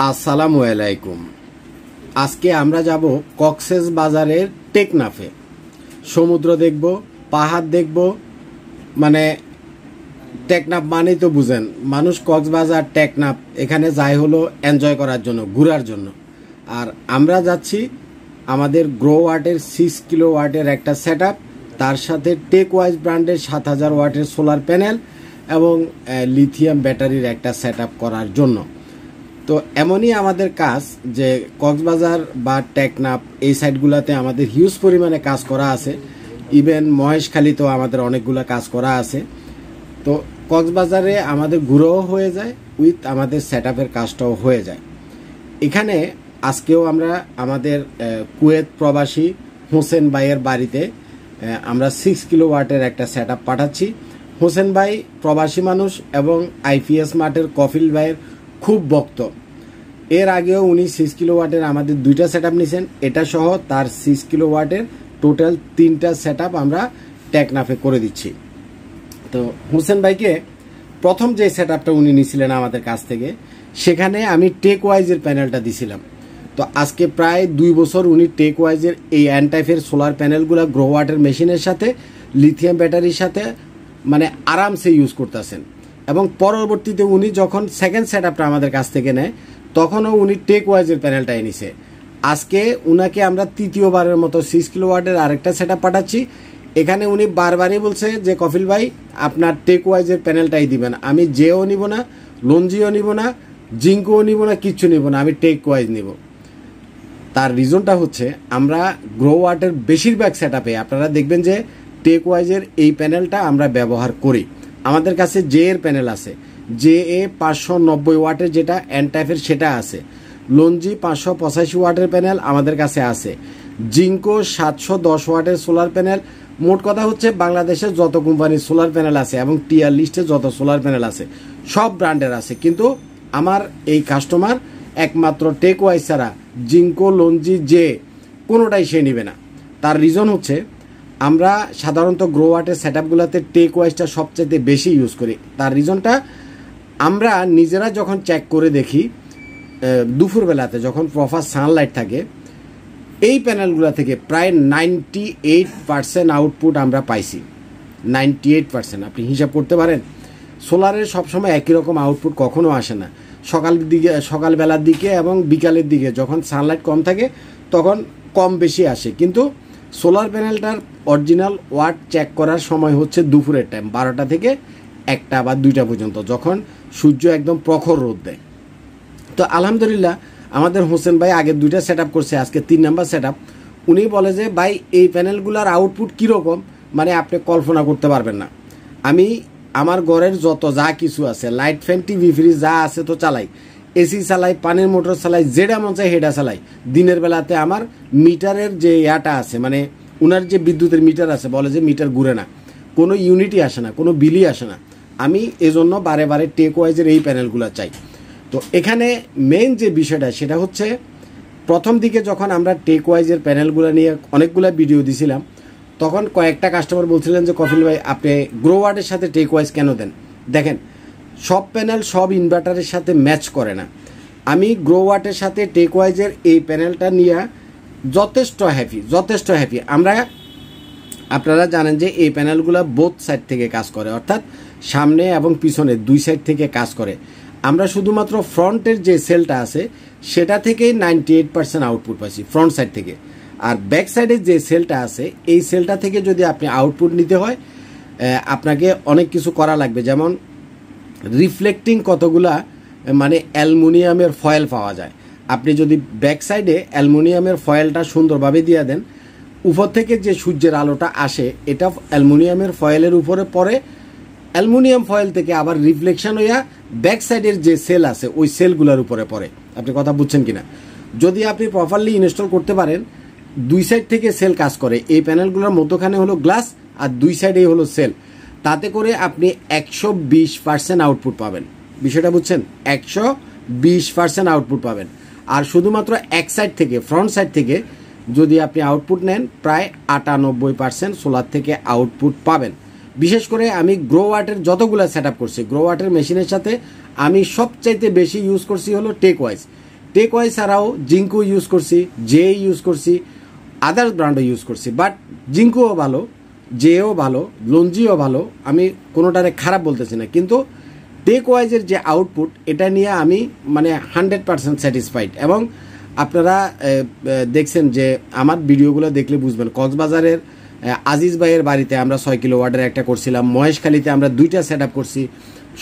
আসসালামু আলাইকুম। আজকে আমরা যাব কক্সেস বাজারের টেকনাফে। সমুদ্র দেখব, পাহাড় দেখব। মানে টেকনাফ মানেই তো বুঝেন, মানুষ কক্সবাজার টেকনাফ এখানে যায় হলো এনজয় করার জন্য, ঘোরার জন্য। আর আমরা যাচ্ছি আমাদের গ্রো ওয়াটের 6 কিলো ওয়াটের একটা সেট আপ, তার সাথে টেকওয়াইজ ব্র্যান্ডের 7000 ওয়াটের সোলার প্যানেল এবং লিথিয়াম ব্যাটারির একটা সেট আপ করার জন্য। তো এমনই আমাদের কাজ যে কক্সবাজার বা টেকনাফ এই সাইডগুলোতে আমাদের হিউজ পরিমাণে কাজ করা আছে। ইভেন মহেশখালীতেও আমাদের অনেকগুলো কাজ করা আছে। তো কক্সবাজারে আমাদের ঘুরেও হয়ে যায়, উইথ আমাদের সেট আপের কাজটাও হয়ে যায়। এখানে আজকেও আমরা আমাদের কুয়েত প্রবাসী হোসেন ভাইয়ের বাড়িতে আমরা 6 কিলো ওয়াটের একটা সেট আপ পাঠাচ্ছি। হোসেন ভাই প্রবাসী মানুষ এবং আইপিএস মাঠের কফিল ভাইয়ের খুব ভক্ত। এর আগেও উনি 6 কিলো ওয়াটের আমাদের 2টা সেট আপ নিয়েছেন, এটা সহ তার 6 কিলো ওয়াটের টোটাল 3টা সেট আপ আমরা টেকনাফে করে দিচ্ছি। তো হোসেন ভাইকে প্রথম যে সেট আপটা উনি নিয়েছিলেন আমাদের কাছ থেকে, সেখানে আমি টেকওয়াইজের প্যানেলটা দিছিলাম। তো আজকে প্রায় 2 বছর উনি টেকওয়াইজের এই অ্যান টাইপের সোলার প্যানেলগুলো গ্রো ওয়াটের মেশিনের সাথে লিথিয়াম ব্যাটারির সাথে মানে আরামসে ইউজ করতেছেন। এবং পরবর্তীতে উনি যখন সেকেন্ড সেট আপটা আমাদের কাছ থেকে নেয়, তখনও উনি টেকওয়াইজের প্যানেলটা এনেছে। আজকে উনাকে আমরা তৃতীয়বারের মতো 6 কিলো ওয়াটের আরেকটা সেট আপ পাঠাচ্ছি। এখানে উনি বারবারই বলছে যে কফিল ভাই আপনার টেকওয়াইজের প্যানেলটাই দিবেন, আমি জেও নিব না, লঞ্জিও নিব না, জিঙ্কও নিব না, কিচ্ছু নিব না, আমি টেকওয়াইজ নিব। তার রিজনটা হচ্ছে আমরা গ্রো ওয়াটের বেশিরভাগ সেট আপে আপনারা দেখবেন যে টেকওয়াইজের এই প্যানেলটা আমরা ব্যবহার করি। আমাদের কাছে জে এর প্যানেল আছে, জে এ 590 ওয়াটের যেটা অ্যান টাইপের সেটা আছে। লঞ্জি 585 ওয়াটের প্যানেল আমাদের কাছে আছে। জিঙ্কো 710 ওয়াটের সোলার প্যানেল। মোট কথা হচ্ছে বাংলাদেশে যত কোম্পানির সোলার প্যানেল আছে এবং টিআর লিস্টে যত সোলার প্যানেল আছে সব ব্র্যান্ডের আছে, কিন্তু আমার এই কাস্টমার একমাত্র টেকওয়াইজ ছাড়া জিঙ্কো, লঞ্জি, জে কোনোটাই সে নেবে না। তার রিজন হচ্ছে আমরা সাধারণত গ্রো ওয়াটের সেট আপগুলোতে টেকওয়াইজটা সবচেয়ে বেশি ইউজ করি। তার রিজনটা আমরা নিজেরা যখন চেক করে দেখি, দুপুরবেলাতে যখন প্রপার সানলাইট থাকে, এই প্যানেলগুলো থেকে প্রায় 98% আউটপুট আমরা পাইছি। 98% আপনি হিসাব করতে পারেন। সোলারের সবসময় একই রকম আউটপুট কখনো আসে না। সকালবেলার দিকে এবং বিকালের দিকে যখন সানলাইট কম থাকে তখন কম বেশি আসে, কিন্তু সোলার প্যানেলটার অরিজিনাল ওয়াট চেক করার সময় হচ্ছে দুপুরের টাইম, 12টা থেকে 1টা বা 2টা পর্যন্ত, যখন সূর্য একদম প্রখর রোদ দেয়। তো আলহামদুলিল্লাহ আমাদের হোসেন ভাই আগের 2টা সেট আপ করছে, আজকে 3 নাম্বার সেট আপ। উনি বলে যে ভাই এই প্যানেলগুলোর আউটপুট কীরকম, মানে আপনি কল্পনা করতে পারবেন না। আমি আমার ঘরের যত যা কিছু আছে, লাইট, ফ্যান, টিভি, ফ্রিজ যা আছে তো চালাই, এসি চালাই, পানির মোটর চালাই, যেটা মন চাই হেডা চালাই। দিনের বেলাতে আমার মিটারের যে ইয়াটা আছে, মানে ওনার যে বিদ্যুতের মিটার আছে, বলে যে মিটার ঘুরে না, কোনো ইউনিটই আসে না, কোনো বিলই আসে না। আমি এজন্য বারে বারে টেকওয়াইজের এই প্যানেলগুলো চাই। তো এখানে মেইন যে বিষয়টা সেটা হচ্ছে, প্রথম দিকে যখন আমরা টেকওয়াইজের প্যানেলগুলো নিয়ে অনেকগুলো ভিডিও দিছিলাম, তখন কয়েকটা কাস্টমার বলছিলেন যে কফিল ভাই আপনি গ্রো ওয়াটের সাথে টেকওয়াইজ কেন দেন। দেখেন, সব প্যানেল সব ইনভার্টারের সাথে ম্যাচ করে না। আমি গ্রো ওয়াটের সাথে টেকওয়াইজের এই প্যানেলটা নিয়ে যথেষ্ট হ্যাপি। আপনারা জানেন যে এই প্যানেলগুলো বোথ সাইড থেকে কাজ করে, অর্থাৎ সামনে এবং পিছনে 2 সাইড থেকে কাজ করে। আমরা শুধুমাত্র ফ্রন্টের যে সেলটা আছে সেটা থেকেই 98% আউটপুট পাচ্ছি, ফ্রন্ট সাইড থেকে। আর ব্যাক সাইডের যে সেলটা আছে এই সেলটা থেকে যদি আপনি আউটপুট নিতে হয়, আপনাকে অনেক কিছু করা লাগবে। যেমন রিফ্লেক্টিং কতগুলা মানে অ্যালুমিনিয়ামের ফয়েল পাওয়া যায়। আপনি যদি ব্যাক সাইডে অ্যালুমিনিয়ামের ফয়েলটা সুন্দরভাবে দিয়ে দেন, উপর থেকে যে সূর্যের আলোটা আসে এটা অ্যালুমিনিয়ামের ফয়েলের উপরে পড়ে, অ্যালুমিনিয়াম ফয়েল থেকে আবার রিফ্লেকশন হইয়া ব্যাক সাইডের যে সেল আছে ওই সেলগুলোর উপরে পড়ে। আপনি কথা বুঝছেন কিনা? যদি আপনি প্রপারলি ইনস্টল করতে পারেন, 2 সাইড থেকে সেল কাজ করে। এই প্যানেলগুলোর মধ্যখানে হলো গ্লাস আর 2 সাইডেই হলো সেল, তাতে করে আপনি 120% আউটপুট পাবেন। বিষয়টা বুঝছেন? 120% আউটপুট পাবেন। আর শুধুমাত্র এক সাইড থেকে, ফ্রন্ট সাইড থেকে যদি আপনি আউটপুট নেন, প্রায় 98% সোলার থেকে আউটপুট পাবেন। বিশেষ করে আমি গ্রো ওয়াটের যতগুলো সেট আপ করছি, গ্রো ওয়াটের মেশিনের সাথে আমি সবচাইতে বেশি ইউজ করছি হলো টেকওয়াইজ ছাড়াও জিঙ্কো ইউজ করছি, জে ইউজ করছি, আদার্স ব্র্যান্ডও ইউজ করছি। বাট জিঙ্কোও ভালো, জেও ভালো, লঞ্জিও ভালো, আমি কোনোটারে খারাপ বলতেছি না। কিন্তু টেকওয়াইজের যে আউটপুট এটা নিয়ে আমি মানে 100% স্যাটিসফাইড। এবং আপনারা দেখছেন যে আমার ভিডিওগুলো দেখলে বুঝবেন, কক্সবাজারের আজিজ ভাইয়ের বাড়িতে আমরা 6 কিলোওয়াটের একটা করছিলাম, মহেশখালীতে আমরা 2টা সেট আপ করছি।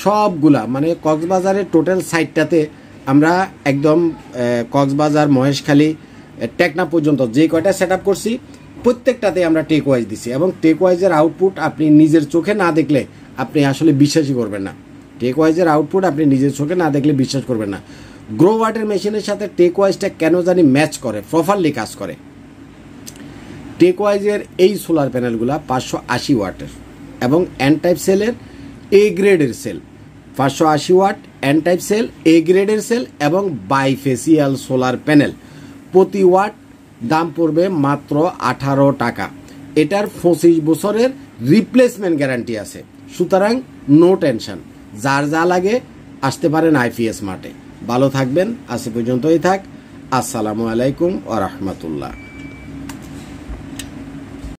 সবগুলা মানে কক্সবাজারের টোটাল সাইটটাতে আমরা একদম কক্সবাজার, মহেশখালী, টেকনাফ পর্যন্ত যে কয়টা সেট আপ করছি প্রত্যেকটাতে আমরা টেকওয়াইজ দিছি। এবং টেকওয়াইজের আউটপুট আপনি নিজের চোখে না দেখলে আপনি আসলে বিশ্বাসই করবেন না। টেকওয়াইজের আউটপুট আপনি নিজের চোখে না দেখলে বিশ্বাস করবেন না। গ্রো ওয়াটার মেশিনের সাথে টেকওয়াইজটা কেন জানি ম্যাচ করে, প্রপারলি কাজ করে। টেকওয়াইজের এই সোলার প্যানেলগুলা 580 ওয়াটের এবং এন টাইপ সেলের এ গ্রেডের cell, 580 watt N type cell, A গ্রেডের সেল এবং বাইফেসিয়াল সোলার প্যানেল। প্রতি ওয়াট দাম পড়বে মাত্র 18 টাকা। এটার 25 বছরের রিপ্লেসমেন্ট গ্যারান্টি আছে। সুতরাং নো টেনশন, যার যা লাগে আসতে পারেন আইপিএস মার্টে। ভালো থাকবেন, আজ পর্যন্তই থাক। আসসালামু আলাইকুম ওয়া রাহমাতুল্লাহ।